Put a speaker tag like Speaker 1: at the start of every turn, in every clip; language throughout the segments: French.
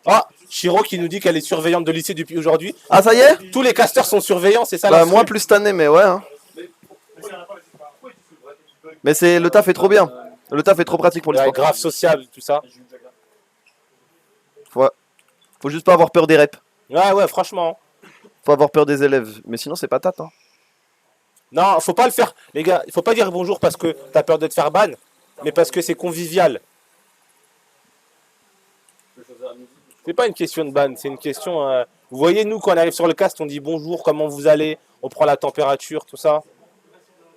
Speaker 1: Ah, Chiro qui nous dit qu'elle est surveillante de lycée depuis aujourd'hui.
Speaker 2: Ah, ça y est?
Speaker 1: Tous les casteurs sont surveillants, c'est ça?
Speaker 2: Bah, moi plus cette année, mais ouais. Hein. Mais le taf est trop bien. Le taf est trop pratique pour les sports.
Speaker 1: Grave sociable, tout ça.
Speaker 2: Faut juste pas avoir peur des reps.
Speaker 1: Ouais, franchement.
Speaker 2: Faut avoir peur des élèves. Mais sinon, c'est patate. Hein.
Speaker 1: Non, faut pas le faire. Les gars, il faut pas dire bonjour parce que t'as peur de te faire ban, mais parce que c'est convivial. C'est pas une question de ban, c'est une question... Vous voyez, nous, quand on arrive sur le cast, on dit bonjour, comment vous allez, on prend la température, tout ça.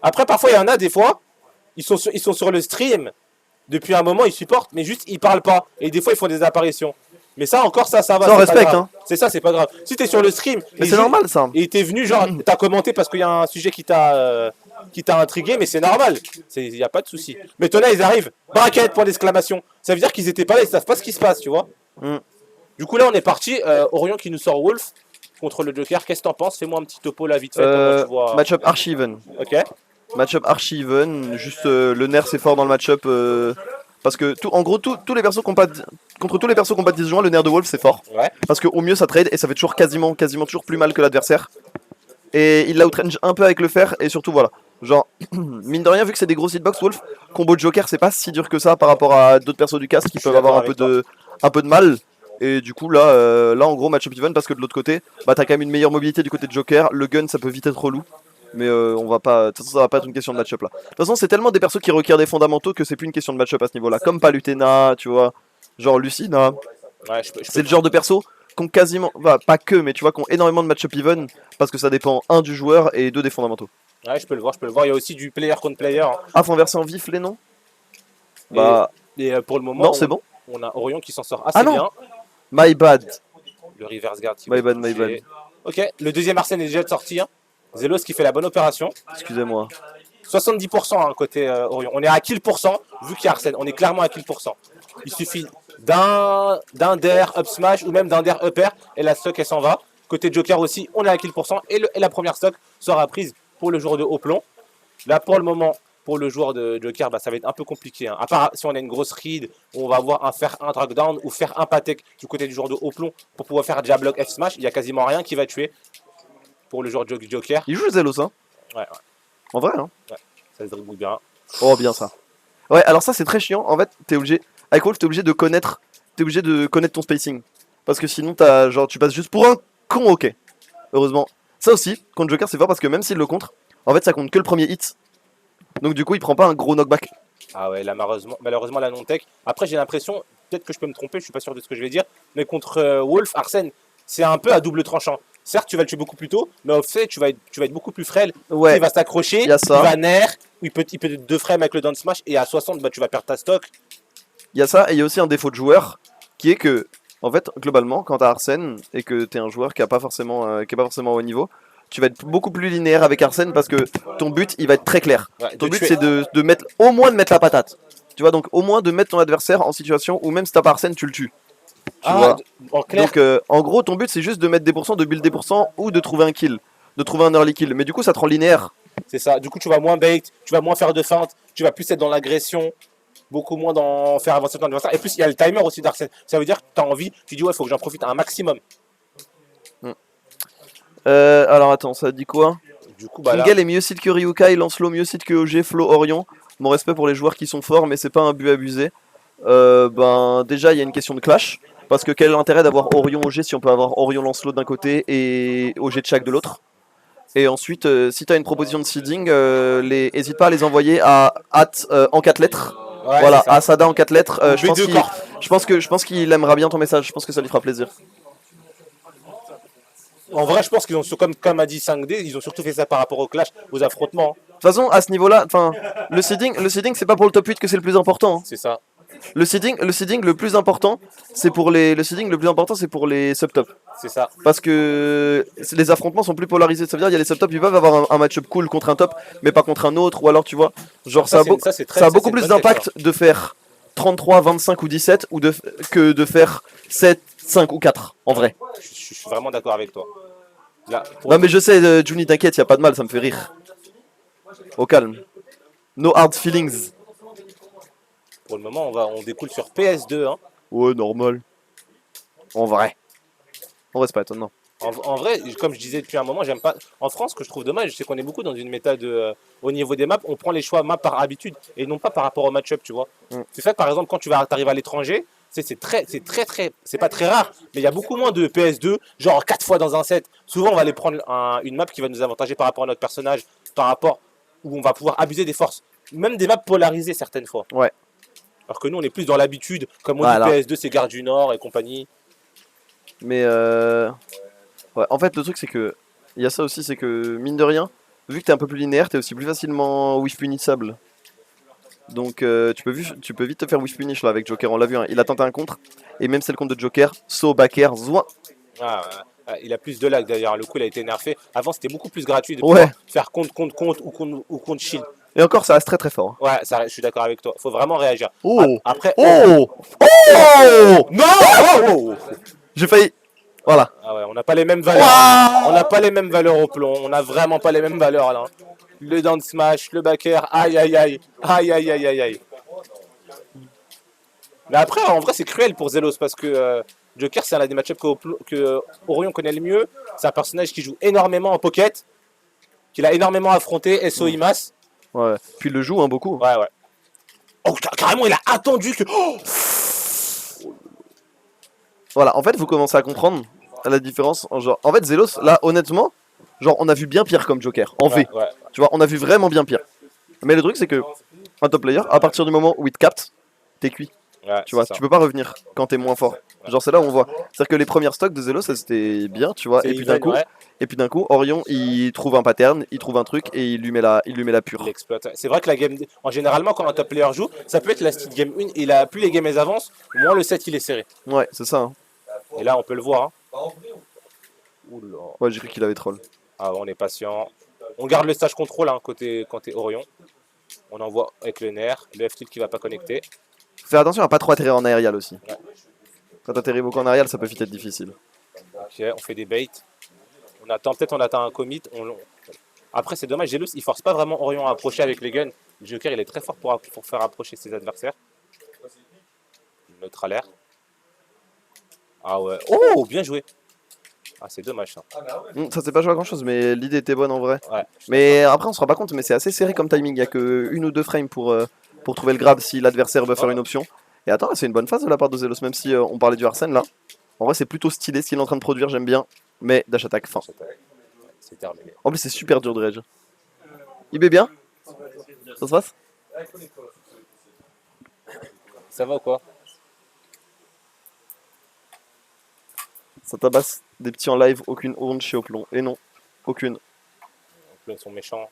Speaker 1: Après, parfois, il y en a, des fois, ils sont sur le stream, depuis un moment, ils supportent, mais juste, ils parlent pas. Et des fois, ils font des apparitions. Mais ça, encore, ça va.
Speaker 2: Ça, on respecte, hein.
Speaker 1: C'est ça, c'est pas grave. Si t'es sur le stream...
Speaker 2: Mais c'est normal, ça.
Speaker 1: Et t'es venu, genre, t'as commenté parce qu'il y a un sujet qui t'a intrigué, mais c'est normal. Il n'y a pas de souci. Mais Tona, ils arrivent. Braquette, point d'exclamation. Ça veut dire qu'ils étaient pas là, ils savent pas ce qui se passe, tu vois. Du coup, là, on est parti. Orion qui nous sort Wolf contre le Joker. Qu'est-ce que t'en penses? Fais-moi un petit topo là, vite fait. Comment tu vois...
Speaker 2: Match-up archi-even.
Speaker 1: Ok.
Speaker 2: Match-up archi-even. Juste le nerf, c'est fort dans le match-up. Parce que, en gros, tous les persos contre tous les persos qui ont pas de 10 juin, le nerf de Wolf, c'est fort.
Speaker 1: Ouais.
Speaker 2: Parce qu'au mieux, ça trade et ça fait toujours quasiment toujours plus mal que l'adversaire. Et il l'outrange un peu avec le fer. Et surtout, voilà. Genre, mine de rien, vu que c'est des grosses hitbox, Wolf, combo de Joker, c'est pas si dur que ça par rapport à d'autres persos du cast qui peuvent avoir un peu de mal. Et du coup, là en gros, match-up even parce que de l'autre côté, bah t'as quand même une meilleure mobilité du côté de Joker. Le gun, ça peut vite être relou. Mais on va pas. De toute façon, ça va pas être une question de match-up là. De toute façon, c'est tellement des persos qui requièrent des fondamentaux que c'est plus une question de match-up à ce niveau là. Comme Palutena, tu vois. Genre Lucina.
Speaker 1: Ouais,
Speaker 2: c'est le genre de perso qui ont quasiment. Bah, pas que, mais tu vois, qui ont énormément de match-up even. Parce que ça dépend, un, du joueur et deux, des fondamentaux.
Speaker 1: Ouais, je peux le voir. Il y a aussi du player contre player. Hein.
Speaker 2: Ah, faut inverser en vif les noms. Bah.
Speaker 1: Et pour le moment.
Speaker 2: Non, c'est bon.
Speaker 1: On a Orion qui s'en sort assez bien.
Speaker 2: My bad.
Speaker 1: Le reverse guard.
Speaker 2: My bad.
Speaker 1: Ok, le deuxième Arsène est déjà sorti. Hein. Zelos qui fait la bonne opération.
Speaker 2: Excusez-moi.
Speaker 1: 70% hein, côté Orion. On est à kill %, vu qu'il y a Arsène. On est clairement à kill %. Il suffit d'un dare up smash ou même d'un dare up air et la stock elle s'en va. Côté Joker aussi, on est à kill %. Et la première stock sera prise pour le joueur de haut plomb. Là pour le moment, pour le joueur de Joker, bah, ça va être un peu compliqué. Hein. À part si on a une grosse read, on va avoir faire un drag down ou faire un patek du côté du joueur de haut plomb pour pouvoir faire jab block F smash. Il n'y a quasiment rien qui va tuer pour le joueur de Joker.
Speaker 2: Il joue Zelos, hein.
Speaker 1: Ouais.
Speaker 2: En vrai, hein.
Speaker 1: Ouais, ça se dribble bien.
Speaker 2: Oh, bien ça. Ouais, alors ça, c'est très chiant. En fait, t'es obligé. Avec Wolf, t'es obligé de connaître ton spacing. Parce que sinon, tu passes juste pour un con, ok. Heureusement. Ça aussi, contre Joker, c'est fort parce que même s'il le contre, en fait, ça compte que le premier hit. Donc, du coup, il prend pas un gros knockback.
Speaker 1: Ah ouais, là, malheureusement, la non-tech. Après, j'ai l'impression, peut-être que je peux me tromper, je suis pas sûr de ce que je vais dire, mais contre Wolf, Arsène, c'est un peu à double tranchant. Certes, tu vas le tuer beaucoup plus tôt, mais offset, tu vas être beaucoup plus frêle.
Speaker 2: Ouais.
Speaker 1: Il va s'accrocher, il va nair, il peut être 2 frames avec le down smash, et à 60, bah, tu vas perdre ta stock.
Speaker 2: Il y a ça, et il y a aussi un défaut de joueur, qui est que, en fait, globalement, quand t'as Arsène, et que t'es un joueur qui est pas forcément au haut niveau, tu vas être beaucoup plus linéaire avec Arsène, parce que ton but, il va être très clair.
Speaker 1: Ouais,
Speaker 2: ton but, c'est de mettre, au moins de mettre la patate. Tu vois, donc au moins de mettre ton adversaire en situation où même si t'as pas Arsène, tu le tues. Tu vois.
Speaker 1: En clair.
Speaker 2: Donc en gros ton but c'est juste de mettre des pourcents, de build des pourcents ou de trouver un kill, de trouver un early kill. Mais du coup ça te rend linéaire.
Speaker 1: C'est ça, du coup tu vas moins bait, tu vas moins faire de feinte, tu vas plus être dans l'agression, beaucoup moins dans faire avancer ton adversaire. Et plus il y a le timer aussi d'Arsène. Ça veut dire que tu as envie, tu dis ouais faut que j'en profite un maximum.
Speaker 2: Alors attends, ça dit quoi?
Speaker 1: Du coup bah
Speaker 2: Kingel est mieux site que Ryukai, Lancelot mieux site que OG, Flo Orion. Mon respect pour les joueurs qui sont forts mais c'est pas un but abusé. Ben déjà il y a une question de clash. Parce que quel est l'intérêt d'avoir Orion OG si on peut avoir Orion Lancelot d'un côté et OG Chak de l'autre. Et ensuite, si tu as une proposition de seeding, n'hésite pas à les envoyer à en 4 lettres. Ouais, voilà, à Sada en 4 lettres. Je pense qu'il aimera bien ton message, je pense que ça lui fera plaisir.
Speaker 1: En vrai, je pense qu'ils ont, comme a dit 5D, ils ont surtout fait ça par rapport au clash, aux affrontements.
Speaker 2: De toute façon, à ce niveau-là, le seeding c'est pas pour le top 8 que c'est le plus important. Hein.
Speaker 1: C'est ça.
Speaker 2: Le seeding le plus important, c'est pour les subtops.
Speaker 1: C'est ça.
Speaker 2: Parce que les affrontements sont plus polarisés. Ça veut dire qu'il y a les subtops, ils peuvent avoir un match-up cool contre un top, mais pas contre un autre. Ou alors, tu vois, genre ça a beaucoup plus d'impact de faire 33, 25 ou 17 que de faire 7, 5 ou 4, en vrai.
Speaker 1: Je suis vraiment d'accord avec toi.
Speaker 2: Là, non mais je sais, Juni, t'inquiète, y a pas de mal, ça me fait rire. Au calme. No hard feelings.
Speaker 1: Pour le moment, on découle sur PS2. Hein.
Speaker 2: Ouais, normal. En vrai. En vrai, c'est pas étonnant.
Speaker 1: En vrai, comme je disais depuis un moment, j'aime pas. En France, ce que je trouve dommage, c'est qu'on est beaucoup dans une méta de. Au niveau des maps, on prend les choix maps par habitude et non pas par rapport au match-up, tu vois.
Speaker 2: Mm.
Speaker 1: C'est ça que par exemple, quand tu arrives à l'étranger, c'est pas très rare, mais il y a beaucoup moins de PS2, genre 4 fois dans un set. Souvent, on va aller prendre une map qui va nous avantager par rapport à notre personnage, par rapport où on va pouvoir abuser des forces. Même des maps polarisées certaines fois.
Speaker 2: Ouais.
Speaker 1: Alors que nous, on est plus dans l'habitude, comme on dit
Speaker 2: Voilà.
Speaker 1: PS2, c'est Garde du Nord et compagnie.
Speaker 2: Mais ouais, en fait, le truc, c'est que. Il y a ça aussi, c'est que, mine de rien, vu que t'es un peu plus linéaire, t'es aussi plus facilement whiff punissable. Donc, tu peux vite te faire whiff punish là avec Joker. On l'a vu, hein, il a tenté un contre. Et même c'est le contre de Joker, saut, backer, zouin.
Speaker 1: Ah, il a plus de lag d'ailleurs, le coup il a été nerfé. Avant c'était beaucoup plus gratuit de
Speaker 2: Ouais.
Speaker 1: pouvoir faire contre ou contre shield.
Speaker 2: Et encore, ça reste très très fort.
Speaker 1: Ouais, ça, je suis d'accord avec toi. Faut vraiment réagir.
Speaker 2: Oh
Speaker 1: Après.
Speaker 2: Oh Oh
Speaker 1: Non oh
Speaker 2: J'ai failli. Voilà.
Speaker 1: Ah ouais, on n'a pas les mêmes valeurs. On n'a pas les mêmes valeurs au plomb. On n'a vraiment pas les mêmes valeurs là. Le down smash, le backer, aïe aïe aïe. Aïe aïe aïe aïe aïe. Mais après, en vrai, c'est cruel pour Zelos parce que Joker, c'est un des match-ups que Orion connaît le mieux. C'est un personnage qui joue énormément en pocket, qu'il a énormément affronté, SO Imas.
Speaker 2: Ouais. Puis il le joue, hein, beaucoup.
Speaker 1: Ouais, ouais. Oh, carrément, il a attendu que. Oh
Speaker 2: Voilà, en fait, vous commencez à comprendre la différence. En fait, Zelos, là, honnêtement, genre, on a vu bien pire comme Joker, en V.
Speaker 1: ouais.
Speaker 2: Tu vois, on a vu vraiment bien pire. Mais le truc, c'est que un top player, à partir du moment où il te capte, t'es cuit.
Speaker 1: Ouais,
Speaker 2: Tu vois, tu peux pas revenir quand t'es moins fort. Genre, c'est là où on voit. C'est-à-dire que les premières stocks de Zelos, c'était bien, tu vois.
Speaker 1: C'est
Speaker 2: Et puis d'un
Speaker 1: even,
Speaker 2: coup,
Speaker 1: ouais.
Speaker 2: Orion, il trouve un pattern, il trouve un truc et il lui met la pure.
Speaker 1: Il l'exploite. C'est vrai que la game. En généralement, quand un top player joue, ça peut être la style game 1. Plus les games elles avancent, moins le set il est serré.
Speaker 2: Ouais, c'est ça. Hein.
Speaker 1: Et là, on peut le voir. Hein. Oula.
Speaker 2: Ouais, j'ai cru qu'il avait troll.
Speaker 1: Ah, on est patient. On garde le stage contrôle hein, côté Orion. On envoie avec le nerf, le F-tilt qui va pas connecter.
Speaker 2: Fais attention à pas trop atterrir en aérial aussi.
Speaker 1: Ouais.
Speaker 2: Quand t'atterris beaucoup en aérial, ça peut vite être difficile.
Speaker 1: Ok, on fait des baits. Peut-être on attend un commit. Après, c'est dommage, Zelus, il force pas vraiment Orion à approcher avec les guns. Le Joker, il est très fort pour faire approcher ses adversaires. Neutre à l'air. Ah ouais. Oh, bien joué. Ah, c'est dommage ça.
Speaker 2: Ça s'est pas joué à grand chose, mais l'idée était bonne en vrai.
Speaker 1: Ouais.
Speaker 2: Mais après, on se rend pas compte, mais c'est assez serré comme timing. Il y a que 1 ou 2 frames pour trouver le grab si l'adversaire veut faire une option. Et attends, c'est une bonne phase de la part de Zelos, même si on parlait du Arsène là. En vrai, c'est plutôt stylé ce qu'il est en train de produire, j'aime bien. Mais dash attack, fin.
Speaker 1: C'est terminé.
Speaker 2: En plus, c'est super dur de rage. Il est bien? Ça se passe?
Speaker 1: Ça va ou quoi?
Speaker 2: Ça tabasse des petits en live, aucune honte chez Oplon. Et non, aucune.
Speaker 1: Ils sont méchants.